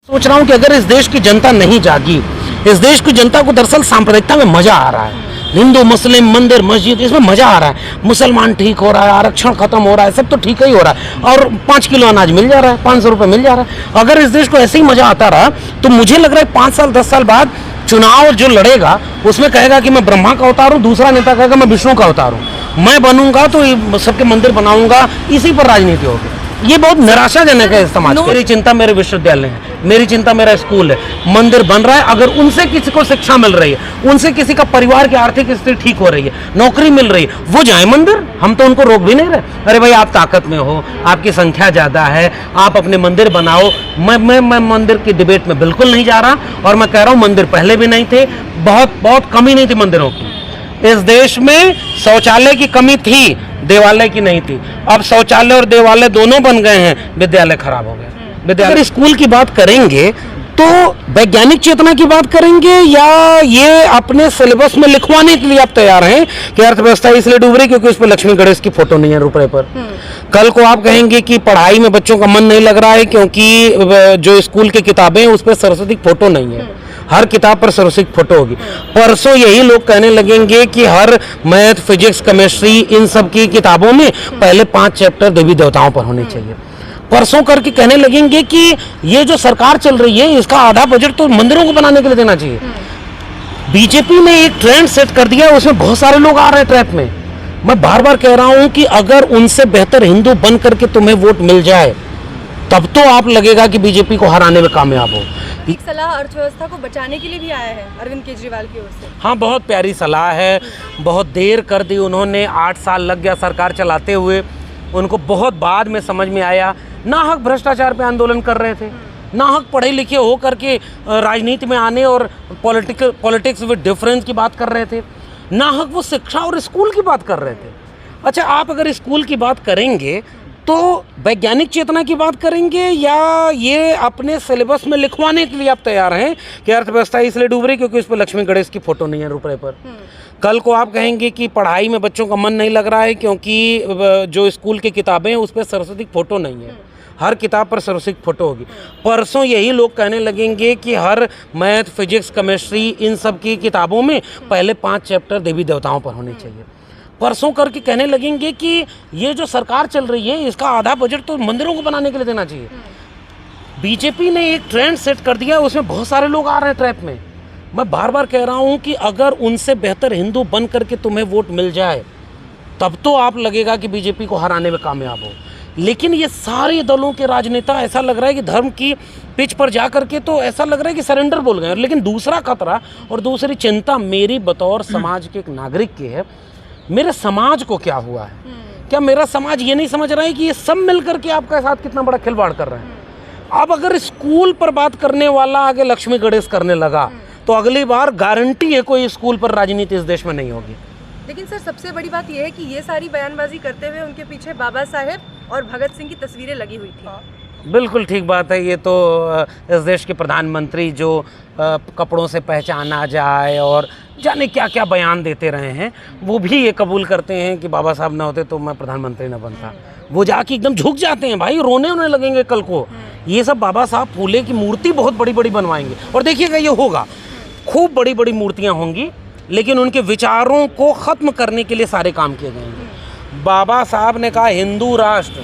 सोच रहा हूँ कि अगर इस देश की जनता नहीं जागी, इस देश की जनता को दरअसल सांप्रदायिकता में मजा आ रहा है। हिंदू मुस्लिम मंदिर मस्जिद इसमें मजा आ रहा है। मुसलमान ठीक हो रहा है, आरक्षण खत्म हो रहा है, सब तो ठीक ही हो रहा है और 5 किलो अनाज मिल जा रहा है, 500 रुपये मिल जा रहा है। अगर इस देश को ऐसे ही मजा आता रहा तो मुझे लग रहा है 5 साल 10 साल बाद चुनाव जो लड़ेगा उसमें कहेगा कि मैं ब्रह्मा का अवतार हूँ, दूसरा नेता कहेगा मैं विष्णु का अवतार हूँ, मैं बनूंगा तो सबके मंदिर बनाऊंगा, इसी पर राजनीति होगी। ये बहुत निराशाजनक है इस समाज। मेरी चिंता मेरे विश्वविद्यालय है, मेरी चिंता मेरा स्कूल है, मंदिर बन रहा है, अगर उनसे किसी को शिक्षा मिल रही है, उनसे किसी का परिवार की आर्थिक स्थिति ठीक हो रही है, नौकरी मिल रही है, वो जाए मंदिर, हम तो उनको रोक भी नहीं रहे। अरे भाई आप ताकत में हो, आपकी संख्या ज्यादा है, आप अपने मंदिर बनाओ। मैं मंदिर की डिबेट में बिल्कुल नहीं जा रहा और मैं कह रहा हूँ मंदिर पहले भी नहीं थे, बहुत कमी नहीं थी मंदिरों की। इस देश में शौचालय की कमी थी, देवालय की नहीं थी। अब शौचालय और देवालय दोनों बन गए हैं, विद्यालय खराब हो गए। विद्यालय अगर स्कूल की बात करेंगे तो वैज्ञानिक चेतना की बात करेंगे या ये अपने सिलेबस में लिखवाने के लिए आप तैयार हैं कि अर्थव्यवस्था इसलिए डूब रही क्योंकि उस पर लक्ष्मी गणेश की फोटो नहीं है रुपये पर। कल को आप कहेंगे कि पढ़ाई में बच्चों का मन नहीं लग रहा है क्योंकि जो स्कूल की किताबें उस पर सरस्वती फोटो नहीं है, हर किताब पर सरस्वती फोटो होगी। परसों यही लोग कहने लगेंगे कि हर मैथ फिजिक्स केमिस्ट्री इन सब की किताबों में पहले 5 चैप्टर देवी देवताओं पर होने चाहिए। परसों करके कहने लगेंगे कि ये जो सरकार चल रही है इसका आधा बजट तो मंदिरों को बनाने के लिए देना चाहिए। बीजेपी ने एक ट्रेंड सेट कर दिया, उसमें बहुत सारे लोग आ रहे हैं ट्रैप में। मैं बार बार कह रहा हूं कि अगर उनसे बेहतर हिंदू बन करके तुम्हें वोट मिल जाए तब तो आप लगेगा कि बीजेपी को हराने में कामयाब हो। एक सलाह अर्थव्यवस्था को बचाने के लिए भी आया है अरविंद केजरीवाल की ओर से। हाँ, बहुत प्यारी सलाह है, बहुत देर कर दी उन्होंने, 8 साल लग गया सरकार चलाते हुए, उनको बहुत बाद में समझ में आया। नाहक भ्रष्टाचार पे आंदोलन कर रहे थे, नाहक पढ़े लिखे हो करके राजनीति में आने और पॉलिटिक्स विद डिफरेंस की बात कर रहे थे, नाहक वो शिक्षा और स्कूल की बात कर रहे थे। अच्छा, आप अगर स्कूल की बात करेंगे तो वैज्ञानिक चेतना की बात करेंगे या ये अपने सिलेबस में लिखवाने के लिए आप तैयार हैं कि अर्थव्यवस्था इसलिए डूब रही क्योंकि उस पर लक्ष्मी गणेश की फोटो नहीं है रुपये पर। कल को आप कहेंगे कि पढ़ाई में बच्चों का मन नहीं लग रहा है क्योंकि जो स्कूल की किताबें उस पर सरस्वती फोटो नहीं है, हर किताब पर सरस्वती फोटो होगी। परसों यही लोग कहने लगेंगे कि हर मैथ फिजिक्स केमिस्ट्री इन सब की किताबों में पहले 5 चैप्टर देवी देवताओं पर होने चाहिए। परसों करके कहने लगेंगे कि ये जो सरकार चल रही है इसका आधा बजट तो मंदिरों को बनाने के लिए देना चाहिए। बीजेपी ने एक ट्रेंड सेट कर दिया, उसमें बहुत सारे लोग आ रहे हैं ट्रैप में। मैं बार बार कह रहा हूं कि अगर उनसे बेहतर हिंदू बन करके तुम्हें वोट मिल जाए तब तो आप लगेगा कि बीजेपी को हराने में कामयाब हो। लेकिन ये सारे दलों के राजनेता ऐसा लग रहा है कि धर्म की पिच पर जा करके तो ऐसा लग रहा है कि सरेंडर बोल गए। लेकिन दूसरा खतरा और दूसरी चिंता मेरी बतौर समाज के एक नागरिक की है, मेरे समाज को क्या हुआ है? क्या मेरा समाज ये नहीं समझ रहा है कि ये सब मिलकर के आपके साथ कितना बड़ा खिलवाड़ कर रहे हैं? अब अगर स्कूल पर बात करने वाला आगे लक्ष्मी गणेश करने लगा तो अगली बार गारंटी है कोई स्कूल पर राजनीति इस देश में नहीं होगी। लेकिन सर, सबसे बड़ी बात यह है कि ये सारी बयानबाजी करते हुए उनके पीछे बाबा साहेब और भगत सिंह की तस्वीरें लगी हुई थी। बिल्कुल ठीक बात है। ये तो इस देश के प्रधानमंत्री जो कपड़ों से पहचाना जाए और जाने क्या क्या बयान देते रहे हैं, वो भी ये कबूल करते हैं कि बाबा साहब ना होते तो मैं प्रधानमंत्री ना बनता। वो जाके एकदम झुक जाते हैं भाई, रोने होने लगेंगे कल को। ये सब बाबा साहब फूले की मूर्ति बहुत बड़ी बड़ी बनवाएंगे और देखिएगा ये होगा, खूब बड़ी बड़ी मूर्तियाँ होंगी, लेकिन उनके विचारों को ख़त्म करने के लिए सारे काम किए जाएंगे। बाबा साहब ने कहा हिंदू राष्ट्र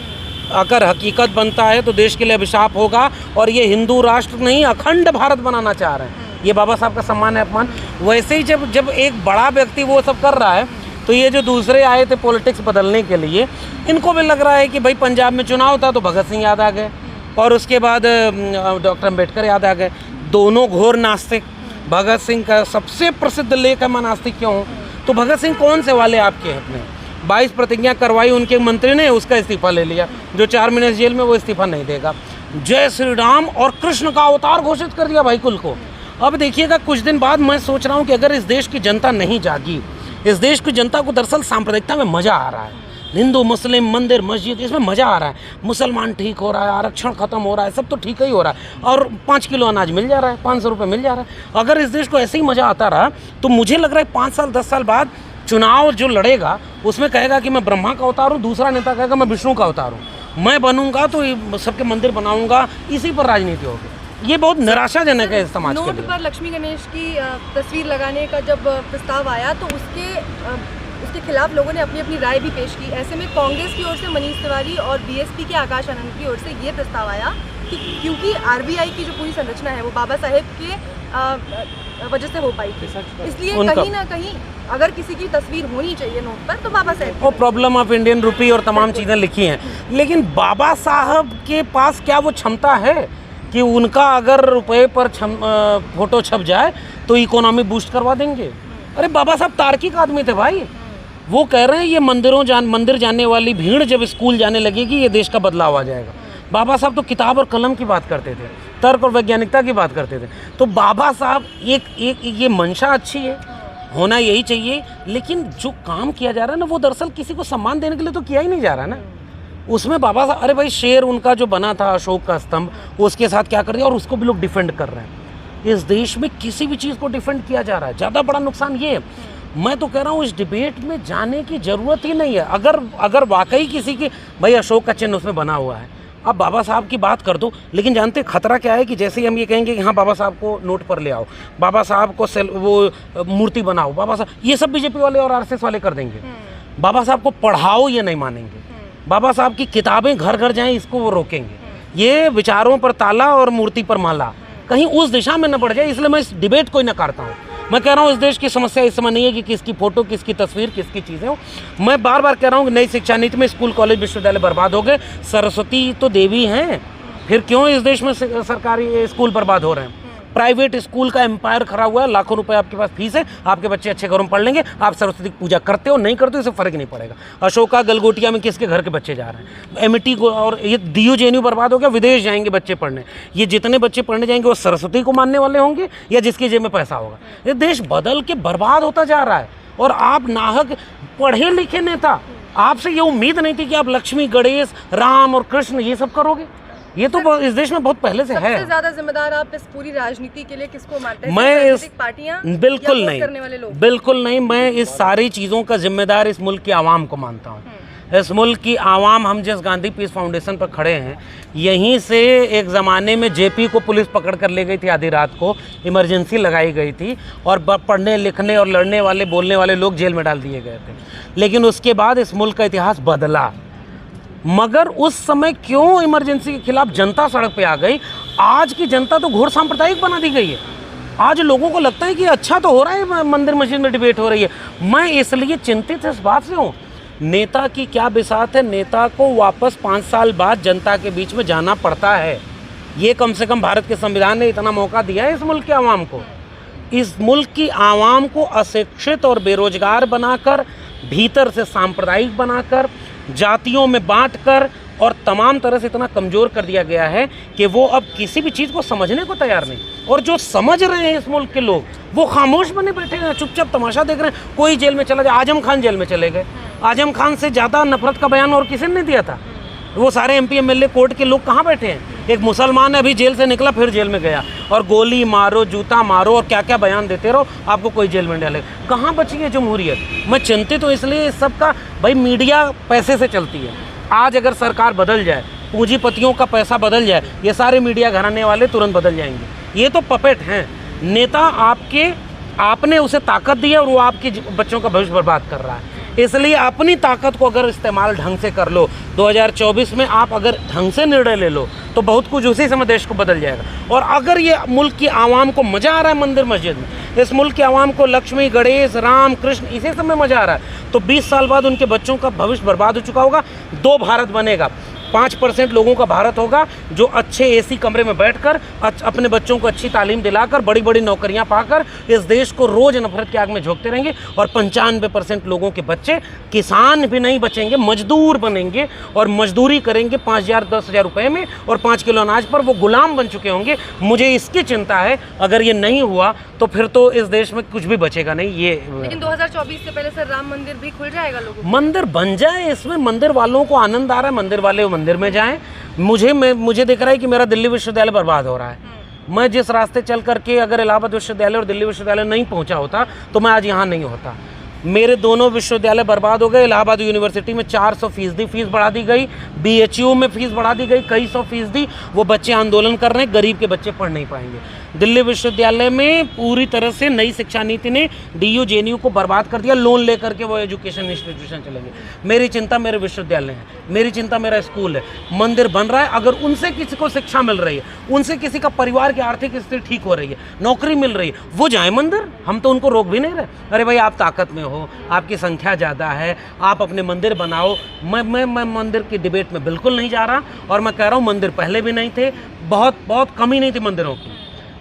अगर हकीकत बनता है तो देश के लिए अभिशाप होगा और ये हिंदू राष्ट्र नहीं अखंड भारत बनाना चाह रहे हैं। ये बाबा साहब का सम्मान है, अपमान। वैसे ही जब एक बड़ा व्यक्ति वो सब कर रहा है तो ये जो दूसरे आए थे पॉलिटिक्स बदलने के लिए, इनको भी लग रहा है कि भाई पंजाब में चुनाव था तो भगत सिंह याद आ गए और उसके बाद डॉक्टर अम्बेडकर याद आ गए। दोनों घोर नास्तिक। भगत सिंह का सबसे प्रसिद्ध लेख है मैं नास्तिक क्यों हूँ, तो भगत सिंह कौन से वाले आपके अपने 22 प्रतिज्ञा करवाई उनके मंत्री ने, उसका इस्तीफा ले लिया। जो 4 महीने जेल में, वो इस्तीफा नहीं देगा। जय श्री राम और कृष्ण का अवतार घोषित कर दिया भाई कुल को। अब देखिएगा कुछ दिन बाद मैं सोच रहा हूँ कि अगर इस देश की जनता नहीं जागी, इस देश की जनता को दरअसल सांप्रदायिकता में मजा आ रहा है, हिंदू मुस्लिम मंदिर मस्जिद इसमें मजा आ रहा है, मुसलमान ठीक हो रहा है, आरक्षण खत्म हो रहा है, सब तो ठीक ही हो रहा है और 5 किलो अनाज मिल जा रहा है, 500 रुपये मिल जा रहा है। अगर इस देश को ऐसे ही मजा आता रहा तो मुझे लग रहा है 5 साल 10 साल बाद चुनाव जो लड़ेगा उसमें कहेगा कि मैं ब्रह्मा का अवतार हूँ, दूसरा नेता कहेगा मैं विष्णु का अवतार हूँ, मैं बनूंगा तो सबके मंदिर बनाऊंगा, इसी पर राजनीति होगी। ये बहुत निराशाजनक है इस समाज के नोट लिए। पर लक्ष्मी गणेश की तस्वीर लगाने का जब प्रस्ताव आया तो उसके खिलाफ लोगों ने अपनी अपनी राय भी पेश की। ऐसे में कांग्रेस की ओर से मनीष तिवारी और बीएसपी के आकाश आनंद की ओर से ये प्रस्ताव आया कि क्योंकि आरबीआई की जो पूरी संरचना है वो बाबा साहेब के वजह से हो पाई थी, इसलिए कहीं ना कहीं अगर किसी की तस्वीर होनी चाहिए नोट पर तो बाबा साहेब वो प्रॉब्लम ऑफ इंडियन रूपी और तमाम चीज़ें लिखी हैं, लेकिन बाबा साहब के पास क्या वो क्षमता है कि उनका अगर रुपए पर फोटो छप जाए तो इकोनॉमी बूस्ट करवा देंगे? अरे बाबा साहब तार्किक आदमी थे भाई। वो कह रहे हैं ये मंदिर जाने वाली भीड़ जब स्कूल जाने लगेगी ये देश का बदलाव आ जाएगा। बाबा साहब तो किताब और कलम की बात करते थे, तर्क और वैज्ञानिकता की बात करते थे। तो बाबा साहब एक ये मंशा अच्छी है, होना यही चाहिए, लेकिन जो काम किया जा रहा है ना वो दरअसल किसी को सम्मान देने के लिए तो किया ही नहीं जा रहा ना। उसमें बाबा साहब, अरे भाई शेर उनका जो बना था अशोक का स्तंभ, उसके साथ क्या कर दिया और उसको भी लोग डिफेंड कर रहे हैं। इस देश में किसी भी चीज़ को डिफेंड किया जा रहा है। ज़्यादा बड़ा नुकसान ये है, मैं तो कह रहा हूँ इस डिबेट में जाने की ज़रूरत ही नहीं है। अगर वाकई किसी की भाई अशोक का चिन्ह उसमें बना हुआ है, अब बाबा साहब की बात कर दो, लेकिन जानते खतरा क्या है कि जैसे ही हम ये कहेंगे कि हाँ बाबा साहब को नोट पर ले आओ, बाबा साहब को वो मूर्ति बनाओ, बाबा साहब, ये सब बीजेपी वाले और आरएसएस वाले कर देंगे। बाबा साहब को पढ़ाओ, ये नहीं मानेंगे। बाबा साहब की किताबें घर घर जाएं, इसको वो रोकेंगे। ये विचारों पर ताला और मूर्ति पर माला कहीं उस दिशा में न बढ़ जाए, इसलिए मैं इस डिबेट को ही नकारता हूँ। मैं कह रहा हूँ इस देश की समस्या इस समय नहीं है कि किसकी फोटो, किसकी तस्वीर, किसकी चीज़ें हो। मैं बार बार कह रहा हूँ कि नई शिक्षा नीति में स्कूल, कॉलेज, विश्वविद्यालय बर्बाद हो गए। सरस्वती तो देवी हैं, फिर क्यों इस देश में सरकारी स्कूल बर्बाद हो रहे हैं? प्राइवेट स्कूल का एम्पायर खड़ा हुआ है, लाखों रुपए आपके पास फीस है, आपके बच्चे अच्छे घरों में पढ़ लेंगे, आप सरस्वती की पूजा करते हो नहीं करते हो, इससे फर्क नहीं पड़ेगा। अशोका गलगोटिया में किसके घर के बच्चे जा रहे हैं? एमटी को, और ये डीयू जेएनयू बर्बाद हो गया, विदेश जाएंगे बच्चे पढ़ने। ये जितने बच्चे पढ़ने जाएंगे वो सरस्वती को मानने वाले होंगे या जिसकी जेब में पैसा होगा? ये देश बदल के बर्बाद होता जा रहा है। और आप नाहक पढ़े लिखे नेता, आपसे ये उम्मीद नहीं थी कि आप लक्ष्मी, गणेश, राम और कृष्ण ये सब करोगे। ये तो इस देश में बहुत पहले से है। सबसे ज्यादा जिम्मेदार आप इस पूरी राजनीति के लिए किसको मानते हैं? मैं इस पार्टियां बिल्कुल या नहीं करने वाले लोग? बिल्कुल नहीं, मैं इस सारी चीज़ों का जिम्मेदार इस मुल्क की आवाम को मानता हूँ। इस मुल्क की आवाम, हम जिस गांधी पीस फाउंडेशन पर खड़े हैं, यहीं से एक ज़माने में जेपी को पुलिस पकड़ कर ले गई थी, आधी रात को इमरजेंसी लगाई गई थी और पढ़ने लिखने और लड़ने वाले, बोलने वाले लोग जेल में डाल दिए गए थे। लेकिन उसके बाद इस मुल्क का इतिहास बदला। मगर उस समय क्यों इमरजेंसी के खिलाफ जनता सड़क पे आ गई? आज की जनता तो घोर सांप्रदायिक बना दी गई है। आज लोगों को लगता है कि अच्छा तो हो रहा है, मंदिर मस्जिद में डिबेट हो रही है। मैं इसलिए चिंतित इस बात से हूँ, नेता की क्या बिसात है, नेता को वापस 5 साल बाद जनता के बीच में जाना पड़ता है। ये कम से कम भारत के संविधान ने इतना मौका दिया है इस मुल्क की आवाम को। इस मुल्क की आवाम को अशिक्षित और बेरोजगार बनाकर, भीतर से सांप्रदायिक बनाकर, जातियों में बांटकर और तमाम तरह से इतना कमज़ोर कर दिया गया है कि वो अब किसी भी चीज़ को समझने को तैयार नहीं। और जो समझ रहे हैं इस मुल्क के लोग, वो खामोश बने बैठे हैं, चुपचाप तमाशा देख रहे हैं। कोई जेल में चला जाए, आजम खान जेल में चले गए। आजम खान से ज़्यादा नफरत का बयान और किसी ने नहीं दिया था। वो सारे MP MLA कोर्ट के लोग कहाँ बैठे हैं? एक मुसलमान है, अभी जेल से निकला फिर जेल में गया, और गोली मारो, जूता मारो और क्या क्या बयान देते रहो, आपको कोई जेल में डालेगा। कहाँ बची है जमहूरियत? मैं चिंतित हूँ इसलिए इस सब का। भाई मीडिया पैसे से चलती है। आज अगर सरकार बदल जाए, पूंजीपतियों का पैसा बदल जाए, ये सारे मीडिया घराने वाले तुरंत बदल जाएंगे। ये तो पपेट हैं। नेता आपने उसे ताकत दी है और वो आपके बच्चों का भविष्य बर्बाद कर रहा है। इसलिए अपनी ताकत को अगर इस्तेमाल ढंग से कर लो, 2024 में आप अगर ढंग से निर्णय ले लो तो बहुत कुछ उसी समय देश को बदल जाएगा। और अगर ये मुल्क की आवाम को मज़ा आ रहा है मंदिर मस्जिद में, इस मुल्क की आवाम को लक्ष्मी, गणेश, राम, कृष्ण इसी समय मज़ा आ रहा है, तो 20 साल बाद उनके बच्चों का भविष्य बर्बाद हो चुका होगा। 2 भारत बनेगा। 5% लोगों का भारत होगा जो अच्छे AC कमरे में बैठकर अपने बच्चों को अच्छी तालीम दिलाकर, बड़ी बड़ी नौकरियां पाकर इस देश को रोज़ नफरत की आग में झोंकते रहेंगे। और 95% लोगों के बच्चे किसान भी नहीं बचेंगे, मजदूर बनेंगे और मजदूरी करेंगे 5,000-10,000 रुपये में, और 5 किलो अनाज पर वो गुलाम बन चुके होंगे। मुझे इसकी चिंता है। अगर ये नहीं हुआ तो फिर तो इस देश में कुछ भी बचेगा नहीं। ये लेकिन 2024 से पहले सर राम मंदिर भी खुल जाएगा, लोगों को मंदिर बन जाए, इसमें मंदिर वालों को आनंद आ रहा है, मंदिर वाले मंदिर में जाएं। मुझे दिख रहा है कि मेरा दिल्ली विश्वविद्यालय बर्बाद हो रहा है। मैं जिस रास्ते चल करके अगर इलाहाबाद विश्वविद्यालय और दिल्ली विश्वविद्यालय नहीं पहुंचा होता तो मैं आज यहाँ नहीं होता। मेरे दोनों विश्वविद्यालय बर्बाद हो गए। इलाहाबाद यूनिवर्सिटी में 400% फीस बढ़ा दी गई, BHU में फीस बढ़ा दी गई कई 100%। वो बच्चे आंदोलन कर रहे हैं, गरीब के बच्चे पढ़ नहीं पाएंगे। दिल्ली विश्वविद्यालय में पूरी तरह से नई शिक्षा नीति ने DU JNU को बर्बाद कर दिया, लोन लेकर के वो एजुकेशन इंस्टीट्यूशन चलेंगे। मेरी चिंता मेरे विश्वविद्यालय है, मेरी चिंता मेरा स्कूल है। मंदिर बन रहा है, अगर उनसे किसी को शिक्षा मिल रही है, उनसे किसी का परिवार की आर्थिक स्थिति ठीक हो रही है, नौकरी मिल रही है, वो जाए मंदिर, हम तो उनको रोक भी नहीं रहे। अरे भाई आप ताकत में हो, आपकी संख्या ज़्यादा है, आप अपने मंदिर बनाओ। मैं मंदिर की डिबेट में बिल्कुल नहीं जा रहा, और मैं कह रहा हूँ मंदिर पहले भी नहीं थे, बहुत कमी नहीं थी मंदिरों की।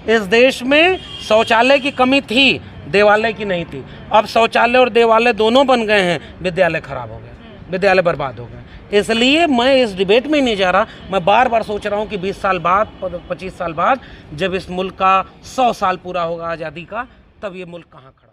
इस देश में शौचालय की कमी थी, देवालय की नहीं थी। अब शौचालय और देवालय दोनों बन गए हैं, विद्यालय खराब हो गए, विद्यालय बर्बाद हो गए। इसलिए मैं इस डिबेट में ही नहीं जा रहा। मैं बार बार सोच रहा हूँ कि 20 साल बाद, 25 साल बाद, जब इस मुल्क का 100 साल पूरा होगा आज़ादी का, तब ये मुल्क कहाँ खड़ा